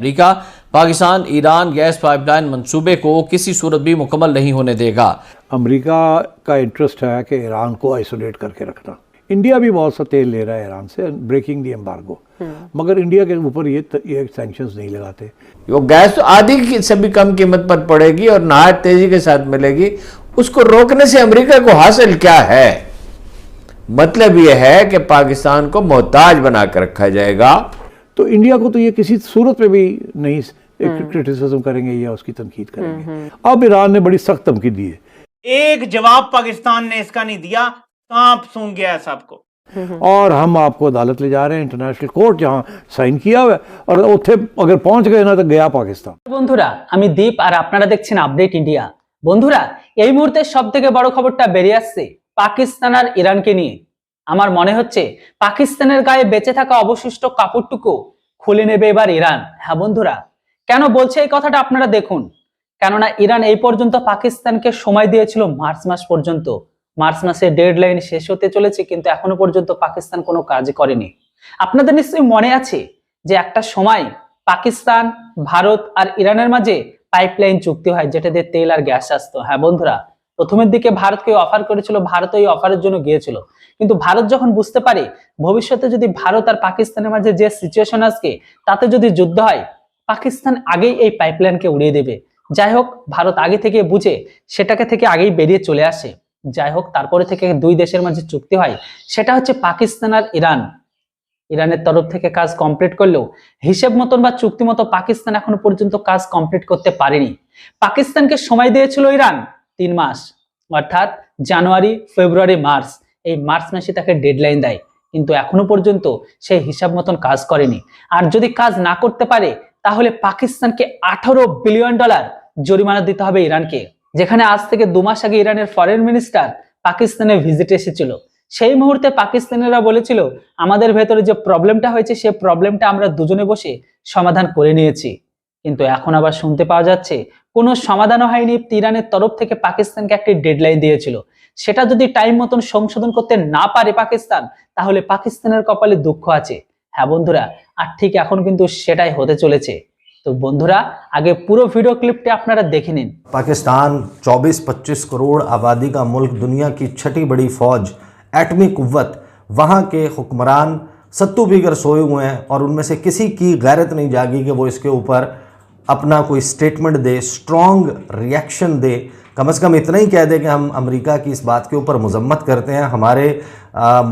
America Pakistan Iran gas pipeline मंसूबे को किसी सूरत भी मुकम्मल नहीं होने देगा। अमेरिका का इंटरेस्ट है कि ईरान को आइसोलेट करके रखना। इंडिया भी बहुत सा तेल ले रहा है ईरान से, ब्रेकिंग दी एम्बार्गो, मगर इंडिया के ऊपर ये सैंक्शंस नहीं लगाते। वो गैस तो आधी से भी कम कीमत पर पड़ेगी और नहायत तेजी के साथ मिलेगी। उसको रोकने से अमेरिका को हासिल क्या है? मतलब यह है कि पाकिस्तान को मोहताज बनाकर रखा जाएगा। तो इंडिया को तो ये किसी सूरत पे भी नहीं क्रिटिसिज्म करेंगे या उसकी तनकीद करेंगे। अब ईरान ने बड़ी सख्त धमकी दी है। एक जवाब पाकिस्तान ने इसका नहीं दिया, सांप सूंघ गया सबको। और हम आपको अदालत ले जा रहे हैं, इंटरनेशनल कोर्ट, जहां साइन किया हुआ है, और उठे अगर पहुंच गए ना तो गया पाकिस्तान। বন্ধুরা আমি দীপ আর আপনারা দেখছেন আপডেট ইন্ডিয়া। বন্ধুরা এই মুহূর্তে সবথেকে বড় খবরটা বেরিয়ে আসছে পাকিস্তান আর ইরানকে নিয়ে। আমার মনে হচ্ছে পাকিস্তানের গায়ে বেঁচে থাকা অবশিষ্ট কাপড়টুকু খুলে নেবে এবার ইরান। হ্যাঁ বন্ধুরা, কেন বলছে এই কথাটা আপনারা দেখুন। কেননা ইরান এই পর্যন্ত পাকিস্তানকে সময় দিয়েছিল মার্চ মাস পর্যন্ত। মার্চ মাসে ডেডলাইন শেষ হতে চলেছে, কিন্তু এখনো পর্যন্ত পাকিস্তান কোনো কাজ করেনি। আপনাদের নিশ্চয়ই মনে আছে যে একটা সময় পাকিস্তান, ভারত আর ইরানের মাঝে পাইপলাইন চুক্তি হয়, যেটা দিয়ে তেল আর গ্যাস আসতো। হ্যাঁ বন্ধুরা, প্রথমের দিকে ভারতকে অফার করেছিল, ভারত এই অফারের জন্য গিয়েছিল, কিন্তু ভারত যখন বুঝতে পারে ভবিষ্যতে যদি ভারত আর পাকিস্তানের মাঝে যে সিচুয়েশন আসবে তাতে যদি যুদ্ধ হয়, পাকিস্তান আগেই এই পাইপলাইনকে উড়িয়ে দেবে। যাই হোক, ভারত আগে থেকে বুঝে সেটাকে থেকে আগেই বেরিয়ে চলে আসে। যাই হোক, তারপরে থেকে দুই দেশের মাঝে চুক্তি হয়, সেটা হচ্ছে পাকিস্তান আর ইরান। ইরানের তরফ থেকে কাজ কমপ্লিট করলেও হিসেব মতন বা চুক্তি মতো পাকিস্তান এখনো পর্যন্ত কাজ কমপ্লিট করতে পারেনি। পাকিস্তানকে সময় দিয়েছিল ইরান 3 মাস, অর্থাৎ জানুয়ারি, ফেব্রুয়ারি, মার্চ। এই মার্চ মাসে তাকে ডেডলাইন দেয়, কিন্তু এখনো পর্যন্ত সেই হিসাব মতন কাজ করেনি। আর যদি কাজ না করতে পারে তাহলে পাকিস্তানকে $18 বিলিয়ন জরিমানা দিতে হবে ইরানকে। যেখানে আজ থেকে 2 মাস আগে ইরানের ফরেন মিনিস্টার পাকিস্তানে ভিজিট এসেছিল, সেই মুহূর্তে পাকিস্তানিরা বলেছিল আমাদের ভেতরে যে প্রবলেমটা হয়েছে সেই প্রবলেমটা আমরা দুজনে বসে সমাধান করে নিয়েছি। কিন্তু এখন আবার শুনতে পাওয়া যাচ্ছে কোনো সমাধানও হয়নি। ইরানের তরফ থেকে পাকিস্তানকে একটি ডেডলাইন দিয়েছিল, সেটা যদি টাইম মতন সংশোধন করতে না পারে পাকিস্তান, তাহলে পাকিস্তানের কপালে দুঃখ আছে। হ্যাঁ বন্ধুরা, আর ঠিক এখন কিন্তু সেটাই হতে চলেছে। তো বন্ধুরা, আগে পুরো ভিডিও ক্লিপটা আপনারা দেখে নিন। पाकिस्तान 24-25 करोड़ आबादी का मुल्क, दुनिया की छठी बड़ी फौज, एटमी कुव्वत, वहाँ के हुक्मरान सत्तू पीकर सोए हुए हैं और उनमें से किसी की गैरत नहीं जागी कि वो इसके ऊपर अपना कोई स्टेटमेंट दे, स्ट्रॉन्ग रिएक्शन दे। कम से कम इतना ही कह दे कि हम अमेरिका की इस बात के ऊपर मजम्मत करते हैं, हमारे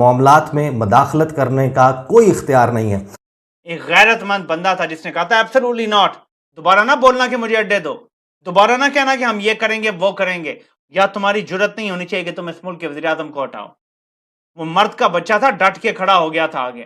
मामलात में मदाखलत करने का कोई इख्तियार नहीं है। एक गैरतमंद बंदा था जिसने कहा था एब्सोल्युटली नॉट। दोबारा ना बोलना कि मुझे अड्डे दो, दोबारा ना कहना कि हम ये करेंगे वो करेंगे, या तुम्हारी जुर्रत नहीं होनी चाहिए कि तुम इस मुल्क के वज़ीर आज़म को हटाओ। वो मर्द का बच्चा था, डट के खड़ा हो गया था आगे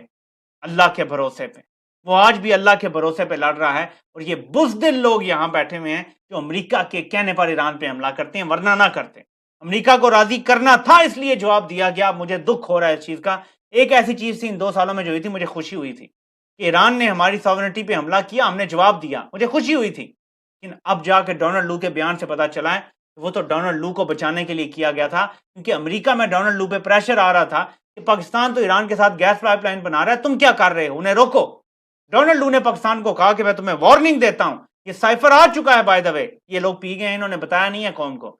अल्लाह के भरोसे पे। वो आज भी अल्लाह के भरोसे पे लड़ रहा है। और ये बुज़दिल लोग यहाँ बैठे हुए हैं जो अमेरिका के कहने पर ईरान पे हमला करते हैं, वरना ना करते। अमेरिका को राजी करना था, इसलिए जवाब दिया गया। मुझे दुख हो रहा है इस चीज़ का। एक ऐसी चीज़ थी इन 2 सालों में जो हुई थी, मुझे खुशी हुई थी कि ईरान ने हमारी सॉवरेनिटी पे हमला किया, हमने जवाब दिया, मुझे खुशी हुई थी। लेकिन अब जाके डोनाल्ड लू के बयान से पता चला है वो तो डोनाल्ड लू को बचाने के लिए किया गया था, क्योंकि अमेरिका में डोनाल्ड लू पे प्रेशर आ रहा था कि पाकिस्तान तो ईरान के साथ गैस पाइपलाइन बना रहा है, तुम क्या कर रहे हो, उन्हें रोको। डोनाल्ड लू ने पाकिस्तान को कहा कि मैं तुम्हें वार्निंग देता हूं, ये साइफर आ चुका है बाय द वे, ये लोग पी गए हैं, इन्होंने बताया नहीं है कौम को।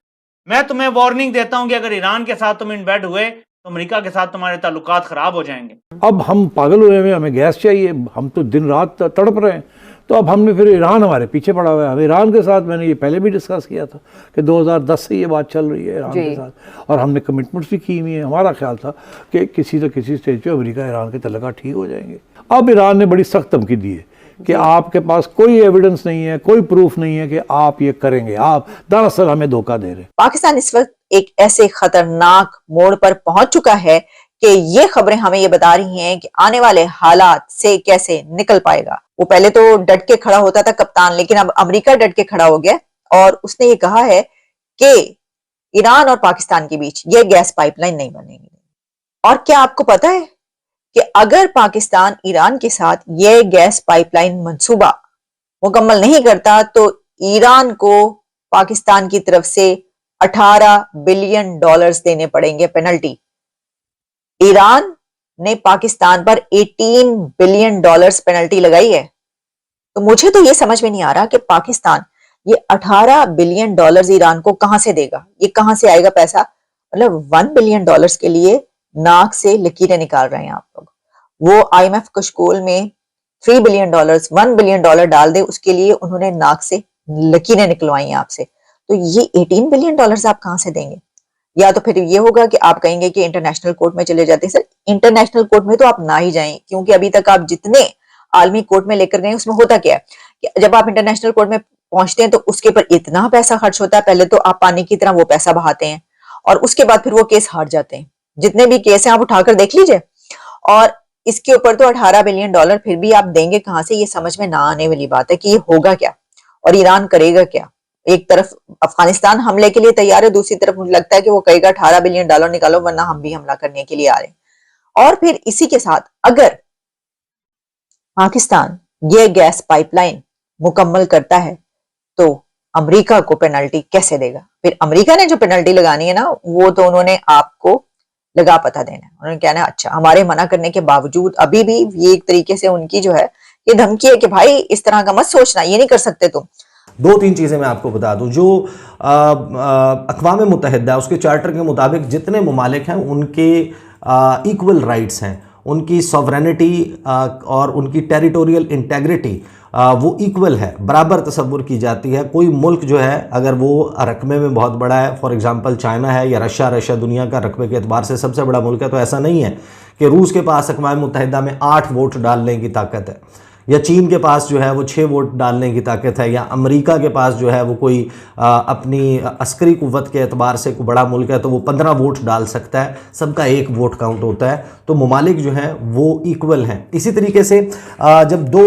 मैं तुम्हें वार्निंग देता हूं कि अगर ईरान के साथ तुम इन बेड हुए तो अमेरिका के साथ तुम्हारे ताल्लुकात खराब हो जाएंगे। अब हम पागल हुए हैं, हमें गैस चाहिए, हम तो दिन रात तड़प रहे हैं। तो अब हमने फिर ईरान हमारे पीछे पड़ा हुआ है। हम ईरान के साथ, मैंने ये पहले भी डिस्कस किया था कि 2010 से ये बात चल रही है ईरान के साथ, और हमने कमिटमेंट्स भी की हुई है। हमारा ख्याल था कि किसी न किसी स्टेज पे अमेरिका ईरान के ताल्लुकात ठीक हो जाएंगे। अब ईरान ने बड़ी सख्त धमकी दी है कि आपके पास कोई एविडेंस नहीं है, कोई प्रूफ नहीं है कि आप ये करेंगे, आप दरअसल हमें धोखा दे रहे हैं। पाकिस्तान इस वक्त एक ऐसे खतरनाक मोड़ पर पहुंच चुका है कि ये खबरें हमें ये बता रही हैं कि आने वाले हालात से कैसे निकल पाएगा। वो पहले तो डट के खड़ा होता था कप्तान, लेकिन अब अमेरिका डट के खड़ा हो गया और उसने ये कहा है कि ईरान और पाकिस्तान के बीच ये गैस पाइपलाइन नहीं बनेगी। और क्या आपको पता है कि अगर पाकिस्तान ईरान के साथ ये गैस पाइपलाइन मंसूबा मुकम्मल नहीं करता तो ईरान को पाकिस्तान की तरफ से $18 बिलियन देने पड़ेंगे पेनल्टी। ईरान ने पाकिस्तान पर $18 बिलियन पेनल्टी लगाई है। तो मुझे तो ये समझ में नहीं आ रहा कि पाकिस्तान ये $18 बिलियन ईरान को कहां से देगा, ये कहां से आएगा पैसा। मतलब $1 बिलियन के लिए नाक से लकीरें निकाल रहे हैं आप लोग। वो IMF कशकोल में $3 बिलियन, $1 बिलियन डाल दे, उसके लिए उन्होंने नाक से लकीरें निकलवाई हैं आपसे। तो ये $18 बिलियन आप कहां से देंगे? या तो फिर ये होगा कि आप कहेंगे कि इंटरनेशनल कोर्ट में चले जाते हैं। सर, इंटरनेशनल कोर्ट में तो आप ना ही जाएं, क्योंकि अभी तक आप जितने आलमी कोर्ट में लेकर गए उसमें होता क्या है कि जब आप इंटरनेशनल कोर्ट में पहुंचते हैं तो उसके ऊपर इतना पैसा खर्च होता है। पहले तो आप पानी की तरह वो पैसा बहाते हैं और उसके बाद फिर वो केस हार जाते हैं। जितने भी केस हैं आप उठाकर देख लीजिए, और इसके ऊपर तो $18 बिलियन फिर भी आप देंगे कहां से, ये समझ में ना आने वाली बात है कि ये होगा क्या और ईरान करेगा क्या। एक तरफ अफगानिस्तान हमले के लिए तैयार है, दूसरी तरफ मुझे लगता है कि वो कहेगा $18 बिलियन निकालो वरना हम भी हमला करने के लिए आ रहे हैं। और फिर इसी के साथ अगर पाकिस्तान ये गैस पाइपलाइन मुकम्मल करता है तो अमेरिका को पेनल्टी कैसे देगा? फिर अमेरिका ने जो पेनल्टी लगानी है ना, वो तो उन्होंने आपको लगा पता देना है। उन्होंने कहना है अच्छा, हमारे मना करने के बावजूद अभी भी ये एक तरीके से उनकी जो है ये धमकी है कि भाई इस तरह का मत सोचना, ये नहीं कर सकते तुम। 2-3 चीज़ें मैं आपको बता दूं। जो अक़वाम मुत्तहिदा उसके चार्टर के मुताबिक जितने ममालिक हैं उनके इक्वल राइट्स हैं, उनकी सॉवरेनिटी और उनकी टेरिटोरियल इंटेग्रिटी वो इक्वल है, बराबर तस्वुर की जाती है। कोई मुल्क जो है अगर वो रकबे में बहुत बड़ा है, फॉर एग्जांपल चाइना है या रशिया दुनिया का रकबे के एतबार से सबसे बड़ा मुल्क है, तो ऐसा नहीं है कि रूस के पास अक़वाम मुत्तहिदा में 8 वोट डालने की ताकत है, या चीन के पास जो है वो 6 वोट डालने की ताकत है, या अमेरिका के पास जो है वो कोई अपनी अस्करी कुव्वत के एतबार से कोई बड़ा मुल्क है तो वो 15 वोट डाल सकता है, सबका 1 वोट काउंट होता है। तो ममालिक जो हैं वो इक्वल हैं। इसी तरीके से जब दो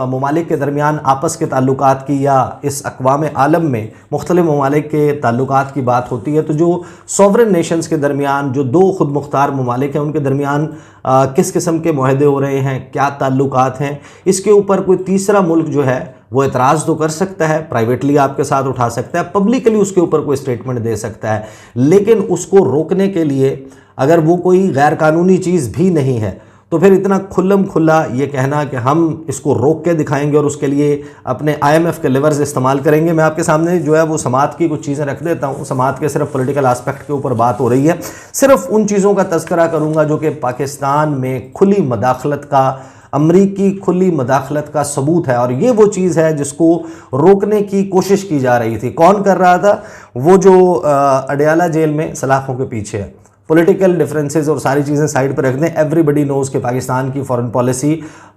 ममालिक के दरमियान आपस के ताल्लुकात की या इस अक़वाम आलम में मुख्तलिफ ममालिक के ताल्लुकात की बात होती है, तो जो सॉवरेन नेशंस के दरमियान जो 2 खुद मुख्तार ममालिक हैं उनके दरमियान किस किस्म के मुआहदे हो रहे हैं, क्या ताल्लुकात हैं, इसके ऊपर कोई तीसरा मुल्क जो है वो एतराज़ तो कर सकता है, प्राइवेटली आपके साथ उठा सकता है, पब्लिकली उसके ऊपर कोई स्टेटमेंट दे सकता है, लेकिन उसको रोकने के लिए अगर वो कोई गैर कानूनी चीज़ भी नहीं है तो फिर इतना खुल्लम खुल्ला ये कहना कि हम इसको रोक के दिखाएंगे और उसके लिए अपने IMF के लेवर्स इस्तेमाल करेंगे। मैं आपके सामने जो है वो समात की कुछ चीज़ें रख देता हूँ। समात के सिर्फ पॉलिटिकल एस्पेक्ट के ऊपर बात हो रही है, सिर्फ उन चीज़ों का तज़किरा करूँगा जो कि पाकिस्तान में खुली मदाखलत का, अमरीकी खुली मदाखलत का सबूत है, और ये वो चीज़ है जिसको रोकने की कोशिश की जा रही थी। कौन कर रहा था? वो जो अडयाला जेल में सलाखों के पीछे है। पॉलिटिकल डिफरेंसेस और सारी चीज़ें साइड पर रख दें, एवरीबडी नोज़ कि पाकिस्तान की फॉरेन पॉलिसी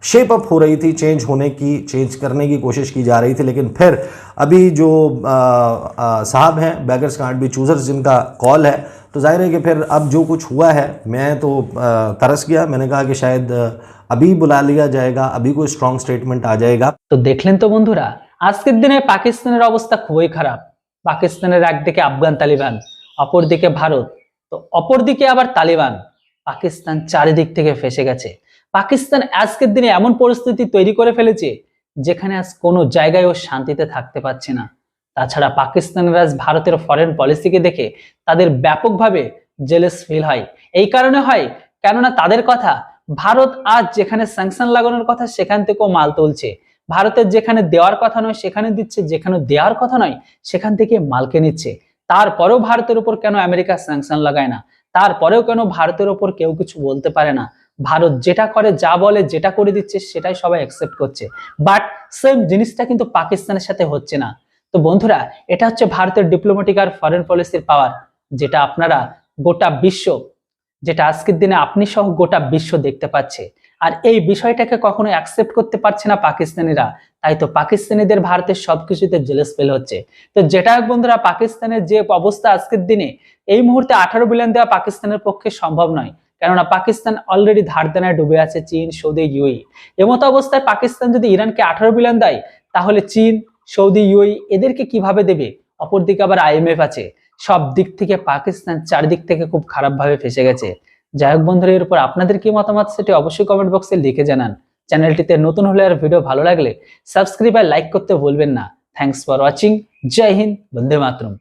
शेप अप हो रही थी, चेंज करने की कोशिश की जा रही थी, लेकिन फिर अभी जो साहब हैं बेगर्स कांट बी चूज़र्स जिनका कॉल है, तो जाहिर है कि फिर अब जो कुछ हुआ है मैं तो तरस गया। मैंने कहा कि शायद अभी बुला लिया जाएगा, अभी कोई स्ट्रॉन्ग स्टेटमेंट आ जाएगा। তো দেখলেন তো বন্ধুরা, আজকের দিনে পাকিস্তানের অবস্থা খুবই খারাপ। পাকিস্তানের একদিকে আফগান তালিবান, অপরদিকে ভারত, তো অপরদিকে আবার তালিবান। পাকিস্তান চারিদিক থেকে ফেসে গেছে। পাকিস্তান আজকের দিনে এমন পরিস্থিতি তৈরি করে ফেলেছে যেখানে আজ কোনো জায়গায় ও শান্তিতে থাকতে পারছে না। তাছাড়া পাকিস্তানের আজ ভারতের ফরেন পলিসিকে দেখে তাদের ব্যাপকভাবে জেলাস ফিল হয়। এই কারণে হয় কেননা তাদের কথা ভারত আজ যেখানে স্যাংশন লাগানোর কথা সেখান থেকেও মাল তুলছে, ভারতের যেখানে দেওয়ার কথা নয় সেখানে দিচ্ছে, যেখানে দেওয়ার কথা নয় সেখান থেকে মালকে নিচ্ছে। তারপরেও ভারতের উপর কেন আমেরিকা স্যাংশন লাগায় না, তারপরেও কেন ভারতের উপর কেউ কিছু বলতে পারে না? ভারত যেটা করে, যা বলে, যেটা করে দিচ্ছে সেটাই সবাই অ্যাকসেপ্ট করছে, বাট সেম জিনিসটা কিন্তু পাকিস্তানের সাথে হচ্ছে না। তো বন্ধুরা, এটা হচ্ছে ভারতের ডিপ্লোম্যাটিক আর ফরেন পলিসির পাওয়ার, যেটা আপনারা গোটা বিশ্ব, যেটা আজকের দিনে আপনি সহ গোটা বিশ্ব দেখতে পাচ্ছে। আর এই বিষয়টাকে কখনো অ্যাকসেপ্ট করতে পারছে না পাকিস্তানিরা, তাই তো পাকিস্তানিদের ভারতের সবকিছুতে জেলাস ফিল হচ্ছে। তো যেটা বন্ধুরা, পাকিস্তানের যে অবস্থা আজকের দিনে, এই মুহূর্তে 18 বিলিয়ন দেওয়া পাকিস্তানের পক্ষে সম্ভব নয়, কেননা পাকিস্তান অলরেডি ধার দেনায় ডুবে আছে চীন, সৌদি, ইউএই। এমতো অবস্থায় পাকিস্তান যদি ইরানকে 18 বিলিয়ন দেয় তাহলে চীন, সৌদি, ইউএই এদেরকে কিভাবে দেবে? অপরদিকে আবার IMF আছে। সব দিক থেকে পাকিস্তান চারদিক থেকে খুব খারাপভাবে ফেসে গেছে। যাই হোক বন্ধুরা, এর উপর আপনাদের কি মতামত সেটি অবশ্যই কমেন্ট বক্সে লিখে জানান। চ্যানেলটিতে নতুন হলে আর ভিডিও ভালো লাগলে সাবস্ক্রাইব আর লাইক করতে ভুলবেন না। Thanks for watching. জয় হিন্দ, বন্দে মাতরম।